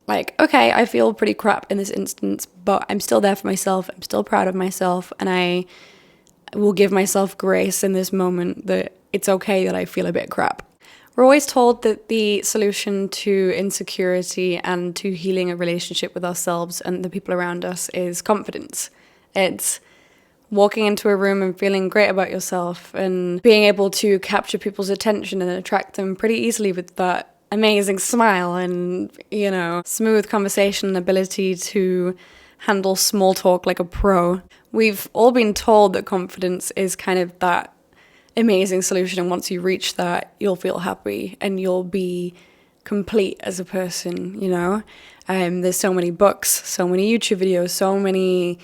like, okay, I feel pretty crap in this instance, but I'm still there for myself. I'm still proud of myself, and I will give myself grace in this moment that it's okay that I feel a bit crap. We're always told that the solution to insecurity and to healing a relationship with ourselves and the people around us is confidence. It's walking into a room and feeling great about yourself and being able to capture people's attention and attract them pretty easily with that amazing smile and, you know, smooth conversation and ability to handle small talk like a pro. We've all been told that confidence is kind of that amazing solution, and once you reach that, you'll feel happy and you'll be complete as a person, you know? There's so many books, so many YouTube videos, so many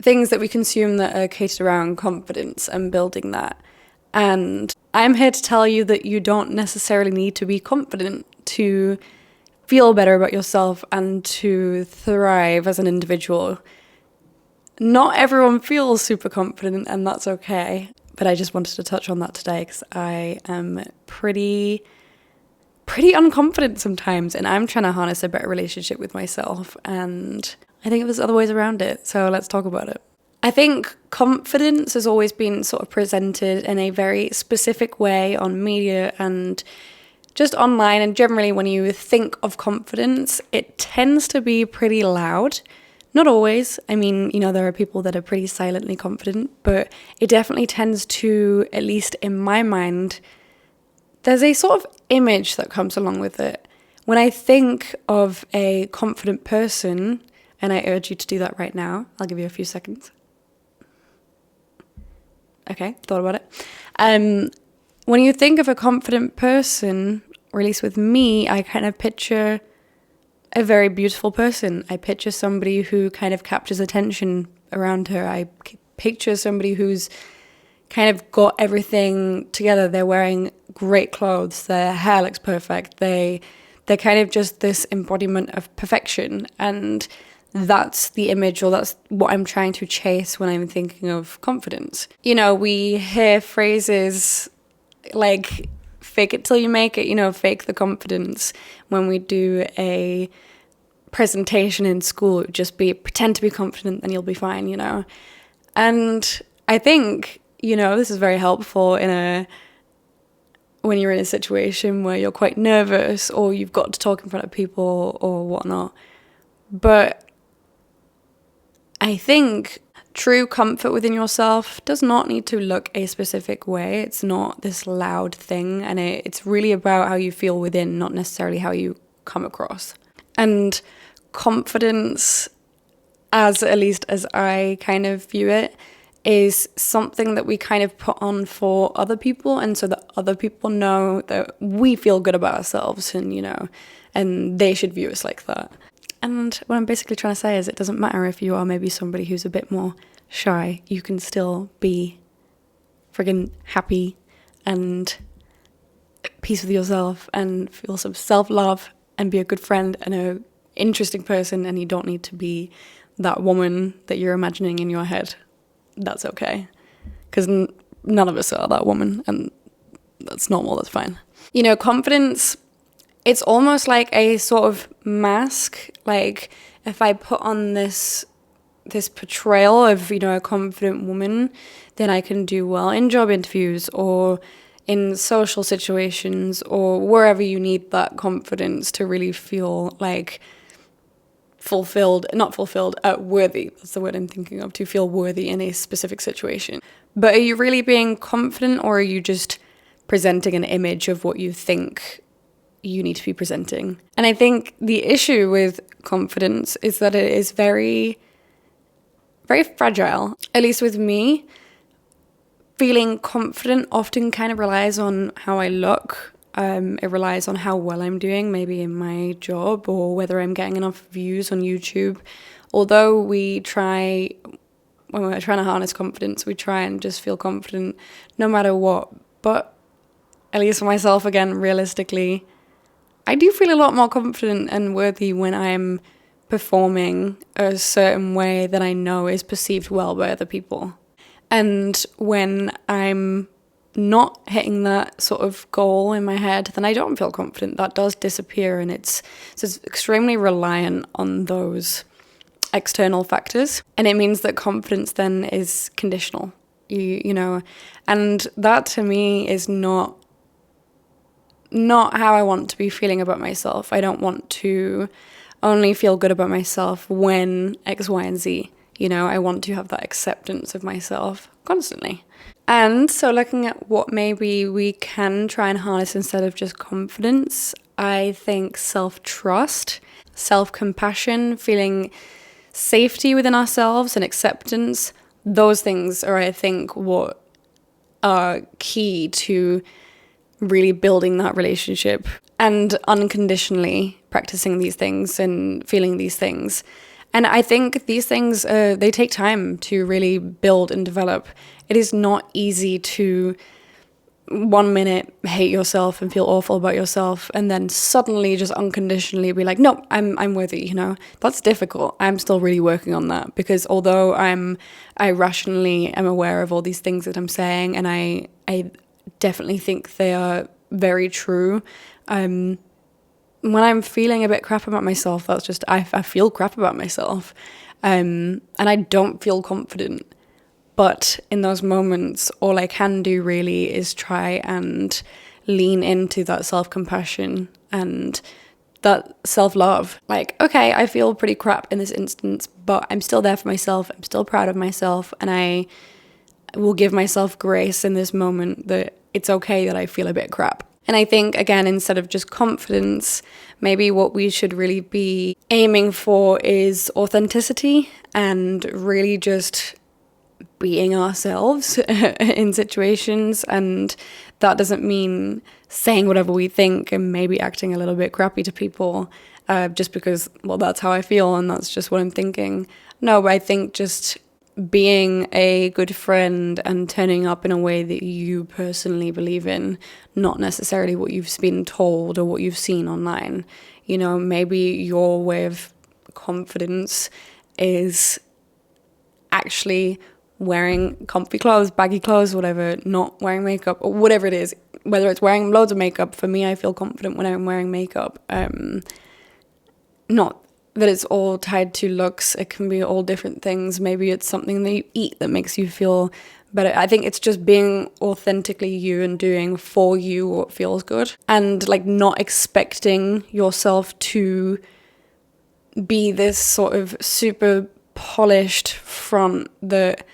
things that we consume that are catered around confidence and building that. And I'm here to tell you that you don't necessarily need to be confident to feel better about yourself and to thrive as an individual. Not everyone feels super confident, and that's okay. But I just wanted to touch on that today because I am pretty unconfident sometimes, and I'm trying to harness a better relationship with myself, and I think there's other ways around it, so let's talk about it. I think confidence has always been sort of presented in a very specific way on media and just online, and generally when you think of confidence, it tends to be pretty loud. Not always. I mean, you know, there are people that are pretty silently confident, but it definitely tends to, at least in my mind, there's a sort of image that comes along with it. When I think of a confident person, and I urge you to do that right now, I'll give you a few seconds. Okay, thought about it. When you think of a confident person, or at least with me, I kind of picture a very beautiful person. I picture somebody who kind of captures attention around her. I picture somebody who's kind of got everything together. They're wearing great clothes. Their hair looks perfect. They're kind of just this embodiment of perfection. And that's the image, or that's what I'm trying to chase when I'm thinking of confidence. You know, we hear phrases like fake it till you make it, you know, fake the confidence. When we do a presentation in school, it would just be pretend to be confident, then you'll be fine, you know. And I think, you know, this is very helpful when you're in a situation where you're quite nervous or you've got to talk in front of people or whatnot. But I think true comfort within yourself does not need to look a specific way. It's not this loud thing, and it's really about how you feel within, not necessarily how you come across. And confidence, at least as I kind of view it, is something that we kind of put on for other people, and so that other people know that we feel good about ourselves, and, you know, and they should view us like that. And what I'm basically trying to say is it doesn't matter if you are maybe somebody who's a bit more shy. You can still be friggin' happy and at peace with yourself and feel some self-love and be a good friend and an interesting person, and you don't need to be that woman that you're imagining in your head. That's okay. Because none of us are that woman, and that's normal, that's fine. You know, confidence, it's almost like a sort of mask. Like if I put on this portrayal of, you know, a confident woman, then I can do well in job interviews or in social situations or wherever you need that confidence to really feel like worthy. That's the word I'm thinking of, to feel worthy in a specific situation. But are you really being confident, or are you just presenting an image of what you think you need to be presenting? And I think the issue with confidence is that it is very, very fragile. At least with me, feeling confident often kind of relies on how I look. It relies on how well I'm doing, maybe in my job, or whether I'm getting enough views on YouTube. Although when we're trying to harness confidence, we try and just feel confident no matter what. But at least for myself, again, realistically, I do feel a lot more confident and worthy when I'm performing a certain way that I know is perceived well by other people. And when I'm not hitting that sort of goal in my head, then I don't feel confident. That does disappear, and it's extremely reliant on those external factors. And it means that confidence then is conditional, you know, and that to me is not how I want to be feeling about myself. I don't want to only feel good about myself when X, Y, and Z. You know, I want to have that acceptance of myself constantly. And so looking at what maybe we can try and harness instead of just confidence, I think self-trust, self-compassion, feeling safety within ourselves and acceptance, those things are, I think, what are key to really building that relationship and unconditionally practicing these things and feeling these things. And I think these things, they take time to really build and develop. It is not easy to 1 minute hate yourself and feel awful about yourself and then suddenly just unconditionally be like, no, I'm worthy, you know. That's difficult. I'm still really working on that, because although I rationally am aware of all these things that I'm saying, and I definitely think they are very true, when I'm feeling a bit crap about myself, that's just, I feel crap about myself, and I don't feel confident. But in those moments, all I can do really is try and lean into that self-compassion and that self-love. Like, okay, I feel pretty crap in this instance, but I'm still there for myself. I'm still proud of myself, and I will give myself grace in this moment that it's okay that I feel a bit crap. And I think, again, instead of just confidence, maybe what we should really be aiming for is authenticity and really just being ourselves in situations. And that doesn't mean saying whatever we think and maybe acting a little bit crappy to people just because, well, that's how I feel and that's just what I'm thinking. No, but I think just being a good friend and turning up in a way that you personally believe in, not necessarily what you've been told or what you've seen online. You know, maybe your way of confidence is actually wearing comfy clothes, baggy clothes, whatever, not wearing makeup, or whatever it is. Whether it's wearing loads of makeup, for me, I feel confident when I'm wearing makeup. Not that it's all tied to looks. It can be all different things. Maybe it's something that you eat that makes you feel better. I think it's just being authentically you and doing for you what feels good, and like not expecting yourself to be this sort of super polished front that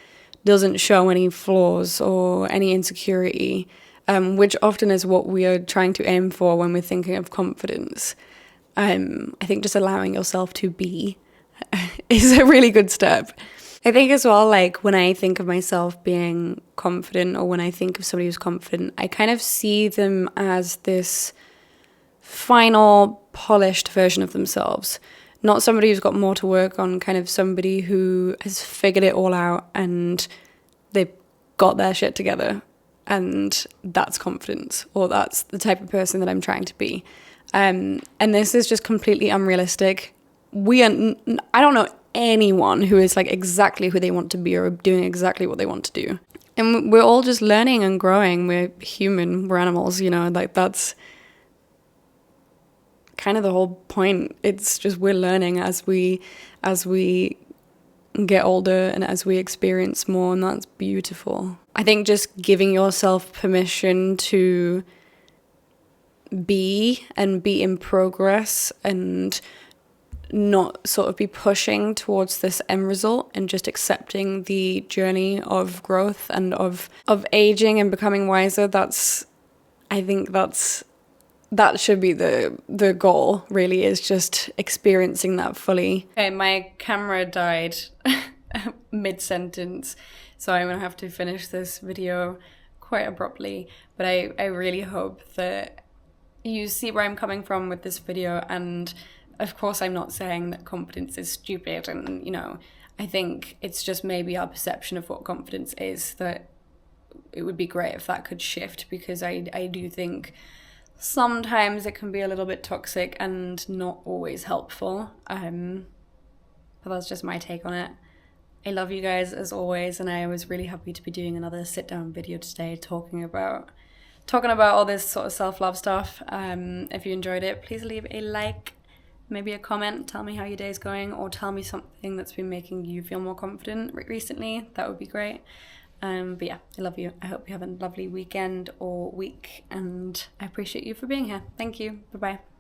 doesn't show any flaws or any insecurity, which often is what we are trying to aim for when we're thinking of confidence. I think just allowing yourself to be is a really good step. I think as well, like when I think of myself being confident, or when I think of somebody who's confident, I kind of see them as this final polished version of themselves. Not somebody who's got more to work on, kind of somebody who has figured it all out and they've got their shit together. And that's confidence, or that's the type of person that I'm trying to be. And this is just completely unrealistic. I don't know anyone who is like exactly who they want to be or doing exactly what they want to do. And we're all just learning and growing. We're human, we're animals, you know, like that's kind of the whole point. It's just we're learning as we get older and as we experience more, and that's beautiful. I think just giving yourself permission to be in progress and not sort of be pushing towards this end result, and just accepting the journey of growth and of aging and becoming wiser. I think that should be the goal, really, is just experiencing that fully. Okay, my camera died mid-sentence, so I'm gonna have to finish this video quite abruptly, but I really hope that you see where I'm coming from with this video. And of course, I'm not saying that confidence is stupid, and you know, I think it's just maybe our perception of what confidence is, that it would be great if that could shift, because I do think sometimes it can be a little bit toxic and not always helpful. But that's just my take on it. I love you guys as always, and I was really happy to be doing another sit down video today talking about all this sort of self-love stuff. If you enjoyed it, please leave a like, maybe a comment, tell me how your day's going, or tell me something that's been making you feel more confident recently. That would be great. But yeah, I love you. I hope you have a lovely weekend or week, and I appreciate you for being here. Thank you. Bye-bye.